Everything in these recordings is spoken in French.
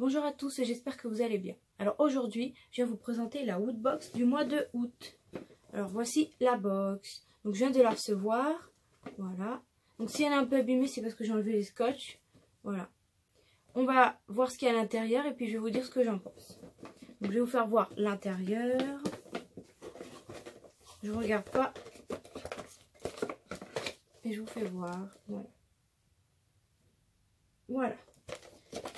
Bonjour à tous et j'espère que vous allez bien. Alors aujourd'hui, je viens vous présenter la Woodbox du mois de août. Alors voici la box. Donc je viens de la recevoir. Voilà. Donc si elle est un peu abîmée, c'est parce que j'ai enlevé les scotch. Voilà. On va voir ce qu'il y a à l'intérieur et puis je vais vous dire ce que j'en pense. Donc je vais vous faire voir l'intérieur. Je regarde pas. Et je vous fais voir. Voilà. Voilà.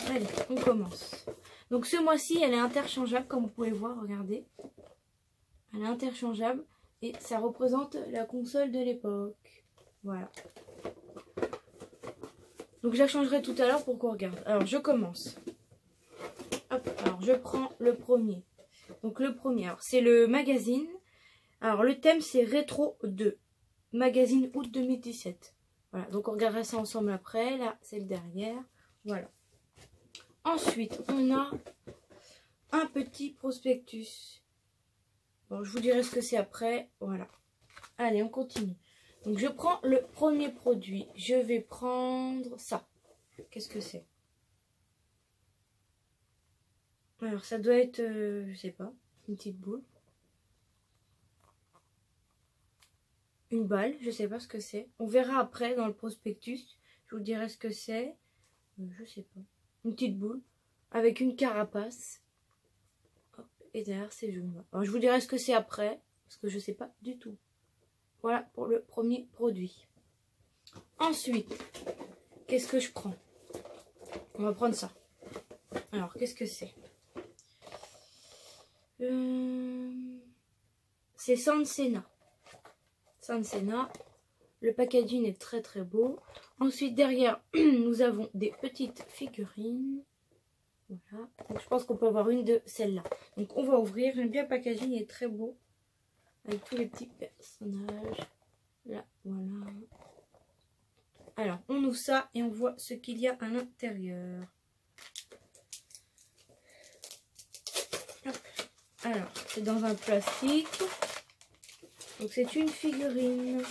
Allez, on commence. Donc ce mois-ci, elle est interchangeable, comme vous pouvez voir, regardez. Elle est interchangeable et ça représente la console de l'époque. Voilà. Donc je la changerai tout à l'heure pour qu'on regarde. Alors je commence. Hop, alors je prends le premier. Donc le premier, c'est le magazine. Alors le thème c'est Rétro 2. Magazine août 2017. Voilà, donc on regardera ça ensemble après. Là, c'est le derrière. Voilà. Ensuite, on a un petit prospectus. Bon, je vous dirai ce que c'est après. Voilà. Allez, on continue. Donc, je prends le premier produit. Je vais prendre ça. Qu'est-ce que c'est? Alors, ça doit être, je sais pas, une petite boule. Une balle, je sais pas ce que c'est. On verra après dans le prospectus. Je vous dirai ce que c'est. Je sais pas. Une petite boule avec une carapace. Hop, et derrière c'est jaune. Alors je vous dirai ce que c'est après, parce que je sais pas du tout. Voilà pour le premier produit. Ensuite, qu'est-ce que je prends? On va prendre ça. Alors, qu'est-ce que c'est? C'est Sansena. Sansena. Le packaging est très très beau. Ensuite, derrière, nous avons des petites figurines. Voilà. Donc, je pense qu'on peut avoir une de celles-là. Donc, on va ouvrir. J'aime bien le packaging, il est très beau. Avec tous les petits personnages. Là, voilà. Alors, on ouvre ça et on voit ce qu'il y a à l'intérieur. Alors, c'est dans un plastique. Donc, c'est une figurine.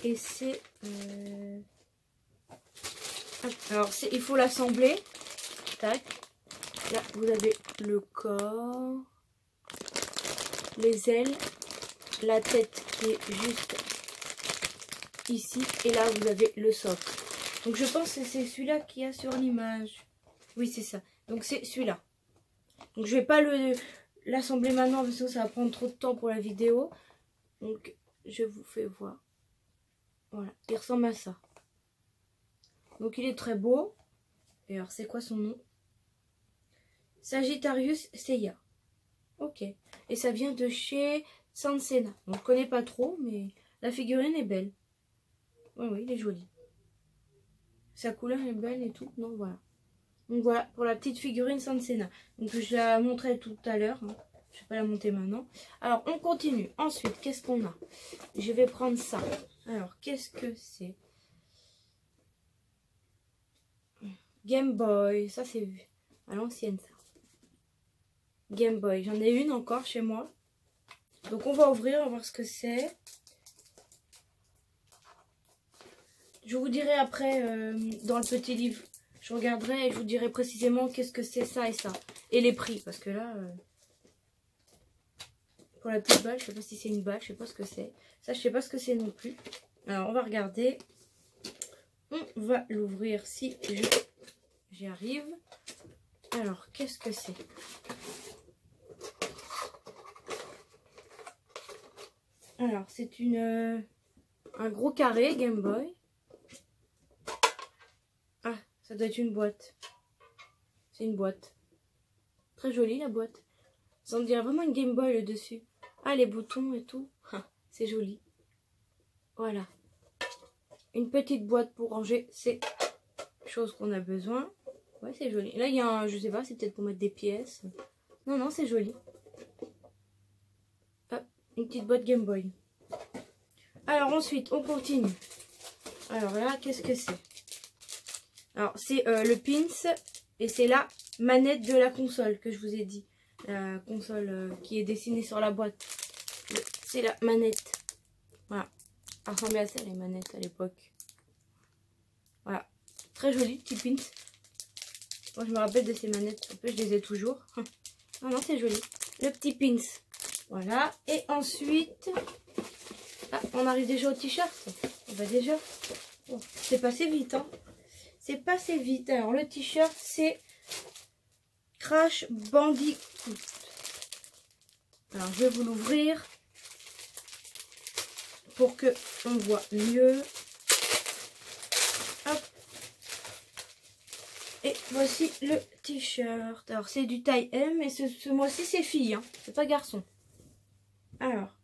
Et c'est... Alors, il faut l'assembler. Tac. Là, vous avez le corps. Les ailes. La tête qui est juste ici. Et là, vous avez le socle. Donc, je pense que c'est celui-là qu'il y a sur l'image. Oui, c'est ça. Donc, c'est celui-là. Donc, je vais pas l'assembler maintenant parce que ça va prendre trop de temps pour la vidéo. Donc, je vous fais voir. Voilà, il ressemble à ça. Donc il est très beau. Et alors c'est quoi son nom? Sagittarius Seiya. Ok. Et ça vient de chez Sansena. On ne connaît pas trop, mais la figurine est belle. Oui, oui, il est joli. Sa couleur est belle et tout. Donc voilà. Donc voilà pour la petite figurine Sansena. Donc je la montrerai tout à l'heure. Hein. Je ne vais pas la monter maintenant. Alors on continue. Ensuite, qu'est-ce qu'on a? Je vais prendre ça. Alors, qu'est-ce que c'est? Game Boy. Ça, c'est à l'ancienne, ça. Game Boy. J'en ai une encore chez moi. Donc, on va ouvrir, on va voir ce que c'est. Je vous dirai après, dans le petit livre, je regarderai et je vous dirai précisément qu'est-ce que c'est ça et ça. Et les prix, parce que là... pour la petite balle, je sais pas si c'est une balle, je sais pas ce que c'est. Ça, je sais pas ce que c'est non plus. Alors, on va regarder. On va l'ouvrir si j'y arrive. Alors, qu'est-ce que c'est? Alors, c'est un gros carré Game Boy. Ah, ça doit être une boîte. C'est une boîte. Très jolie, la boîte. Ça me dirait vraiment une Game Boy, le dessus. Ah, les boutons et tout. Ah, c'est joli. Voilà. Une petite boîte pour ranger ces choses qu'on a besoin. Ouais, c'est joli. Là, il y a un, je sais pas, c'est peut-être pour mettre des pièces. Non, non, c'est joli. Hop, une petite boîte Game Boy. Alors ensuite, on continue. Alors là, qu'est-ce que c'est? Alors, c'est le pins et c'est la manette de la console que je vous ai dit. La console qui est dessinée sur la boîte. C'est la manette. Voilà. Ça ressemblait à ça, les manettes à l'époque. Voilà. Très joli, petit pins. Moi, je me rappelle de ces manettes. En plus, je les ai toujours. Non, non, c'est joli. Le petit pins. Voilà. Et ensuite... Ah, on arrive déjà au t-shirt. On va déjà... Bon, c'est passé vite, hein. C'est passé vite. Alors, le t-shirt, c'est Crash Bandicoot. Alors, je vais vous l'ouvrir pour que on voit mieux. Hop. Et voici le t-shirt. Alors, c'est du taille M et ce mois-ci, c'est fille, hein. C'est pas garçon. Alors,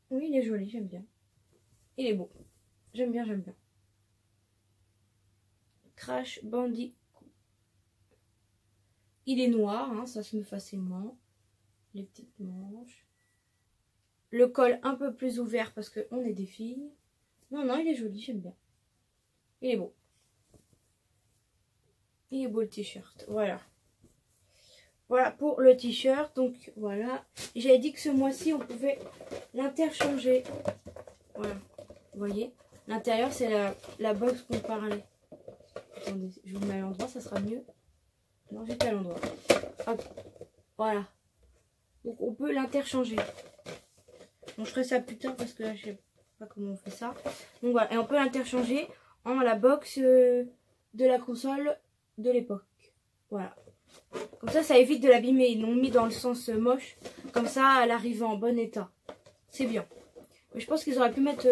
oui, il est joli, j'aime bien. Il est beau. J'aime bien, j'aime bien. Crash Bandicoot. Il est noir, hein, ça se met facilement. Les petites manches. Le col un peu plus ouvert parce qu'on est des filles. Non, non, il est joli, j'aime bien. Il est beau. Il est beau le t-shirt, voilà. Voilà pour le t-shirt, donc voilà. J'avais dit que ce mois-ci, on pouvait l'interchanger. Voilà, vous voyez. L'intérieur, c'est la box qu'on parlait. Attendez, je vous mets à l'endroit, ça sera mieux. Non, j'étais à l'endroit. Hop, voilà. Donc on peut l'interchanger. Bon, je ferai ça plus tard parce que là, je sais pas comment on fait ça. Donc voilà, et on peut l'interchanger en la box de la console de l'époque. Voilà. Comme ça évite de l'abîmer. Ils l'ont mis dans le sens moche. Comme ça, elle arrive en bon état. C'est bien. Mais je pense qu'ils auraient pu mettre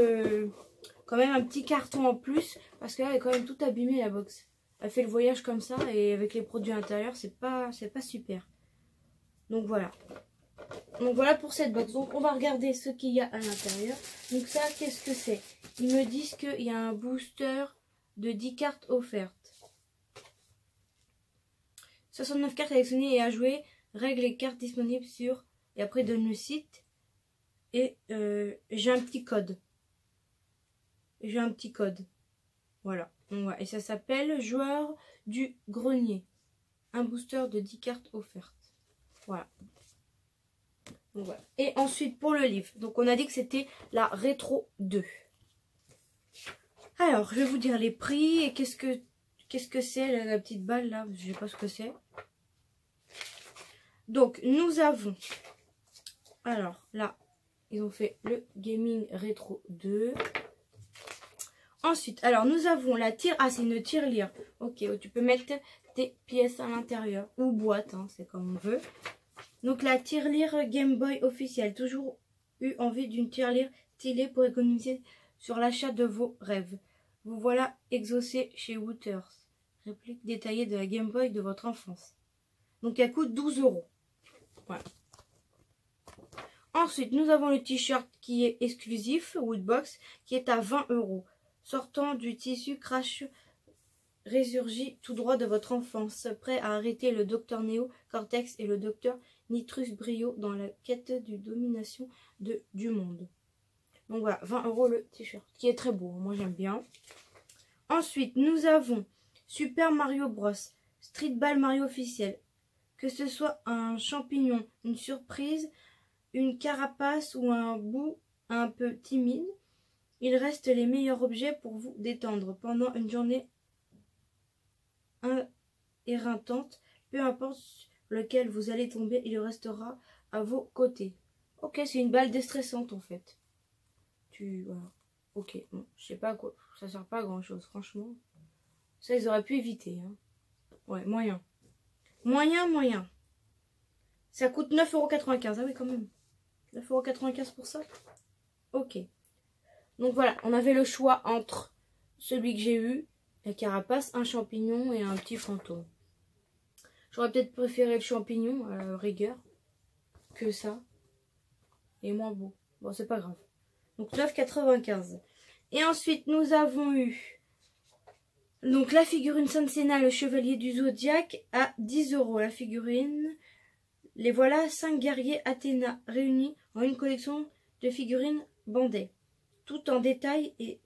quand même un petit carton en plus. Parce que là, elle est quand même tout abîmée, la box. Elle fait le voyage comme ça. Et avec les produits à l'intérieur, c'est pas super. Donc voilà. Donc voilà pour cette box. Donc on va regarder ce qu'il y a à l'intérieur. Donc ça, qu'est-ce que c'est? Ils me disent qu'il y a un booster de 10 cartes offertes. 69 cartes à sélectionner et à jouer. Règles et cartes disponibles sur... Et après, donne le site. Et j'ai un petit code. J'ai un petit code. Voilà. Donc, voilà. Et ça s'appelle Joueur du Grenier. Un booster de 10 cartes offertes. Voilà. Donc, voilà. Et ensuite, pour le livre. Donc, on a dit que c'était la Rétro 2. Alors, je vais vous dire les prix. Et qu'est-ce que c'est, la petite balle, là? Je sais pas ce que c'est. Donc, nous avons... Alors, là, ils ont fait le Gaming Rétro 2. Ensuite, alors, nous avons la tire... Ah, c'est une tirelire. Ok, tu peux mettre tes pièces à l'intérieur. Ou boîte, hein, c'est comme on veut. Donc, la tirelire Game Boy officielle. Toujours eu envie d'une tirelire stylée pour économiser sur l'achat de vos rêves. Vous voilà exaucé chez Wooters. Réplique détaillée de la Game Boy de votre enfance. Donc, elle coûte 12 €. Voilà. Ensuite, nous avons le t-shirt qui est exclusif, Woodbox, qui est à 20 €. Sortant du tissu Crash résurgit tout droit de votre enfance, prêt à arrêter le Docteur Neo Cortex et le Docteur Nitrus Brio dans la quête de domination du monde. Donc voilà, 20 € le t-shirt, qui est très beau, moi j'aime bien. Ensuite, nous avons Super Mario Bros, Street Ball Mario officiel. Que ce soit un champignon, une surprise, une carapace ou un bout un peu timide, il reste les meilleurs objets pour vous détendre pendant une journée éreintante. Peu importe lequel vous allez tomber, il restera à vos côtés. Ok, c'est une balle déstressante en fait. Voilà. Ok, bon, je sais pas quoi, ça sert pas à grand chose, franchement. Ça, ils auraient pu éviter. Hein. Ouais, moyen. Moyen. Ça coûte 9,95 €. Ah oui, quand même. 9,95 € pour ça. Ok. Donc voilà, on avait le choix entre celui que j'ai eu, la carapace, un champignon et un petit fantôme. J'aurais peut-être préféré le champignon, à la rigueur, que ça. Et moins beau. Bon, c'est pas grave. Donc 9,95 €. Et ensuite, nous avons eu donc la figurine Sansena, le chevalier du Zodiaque, à 10 € la figurine. Les voilà, 5 guerriers Athéna réunis en une collection de figurines bandées. Tout en détail et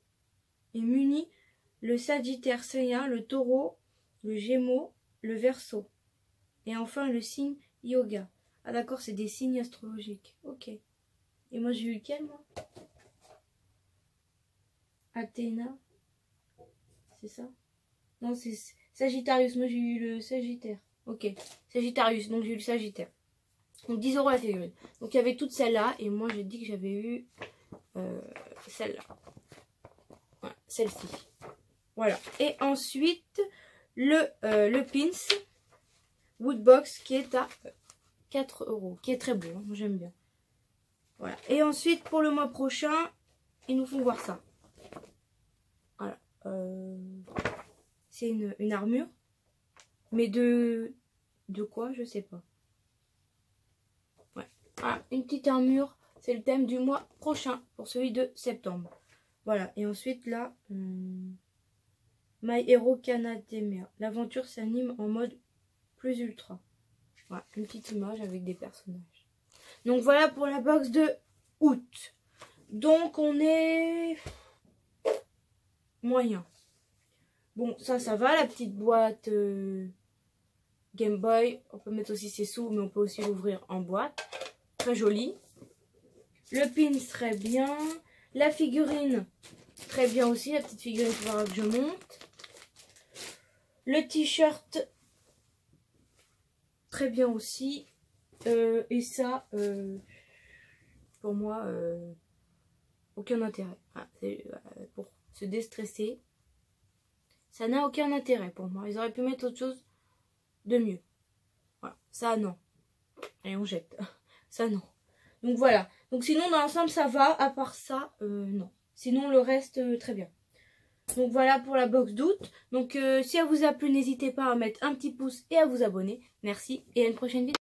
munis le Sagittaire Seiya, le Taureau, le Gémeaux, le Verseau. Et enfin le signe Yoga. Ah d'accord, c'est des signes astrologiques. Ok. Et moi j'ai eu lequel moi? Athéna. C'est ça? Non, c'est Sagittarius, moi j'ai eu le Sagittaire. Ok, Sagittarius, donc j'ai eu le Sagittaire. Donc 10 € la figurine. Donc il y avait toutes celles-là. Et moi j'ai dit que j'avais eu celle-là. Voilà, celle-ci. Voilà. Et ensuite, le pins Woodbox qui est à 4 €. Qui est très beau, hein, moi j'aime bien. Voilà. Et ensuite, pour le mois prochain, ils nous font voir ça. Voilà. C'est une armure. Mais de quoi, je sais pas. Ouais. Ah, une petite armure. C'est le thème du mois prochain. Pour celui de septembre. Voilà. Et ensuite, là... My Hero Academia. L'aventure s'anime en mode plus ultra. Voilà. Une petite image avec des personnages. Donc voilà pour la box de août. Donc on est... moyen. Bon, ça va. La petite boîte... Game Boy, on peut mettre aussi ses sous, mais on peut aussi l'ouvrir en boîte. Très joli. Le pin serait bien. La figurine, très bien aussi. La petite figurine, il faudra que je monte. Le t-shirt, très bien aussi. Et ça, pour moi, aucun intérêt. Ah, pour se déstresser, ça n'a aucun intérêt pour moi. Ils auraient pu mettre autre chose de mieux. Voilà, ça non. Et on jette. Ça non. Donc voilà. Donc sinon dans l'ensemble ça va. À part ça, non. Sinon le reste, très bien. Donc voilà pour la box d'août. Donc si elle vous a plu, n'hésitez pas à mettre un petit pouce et à vous abonner. Merci et à une prochaine vidéo.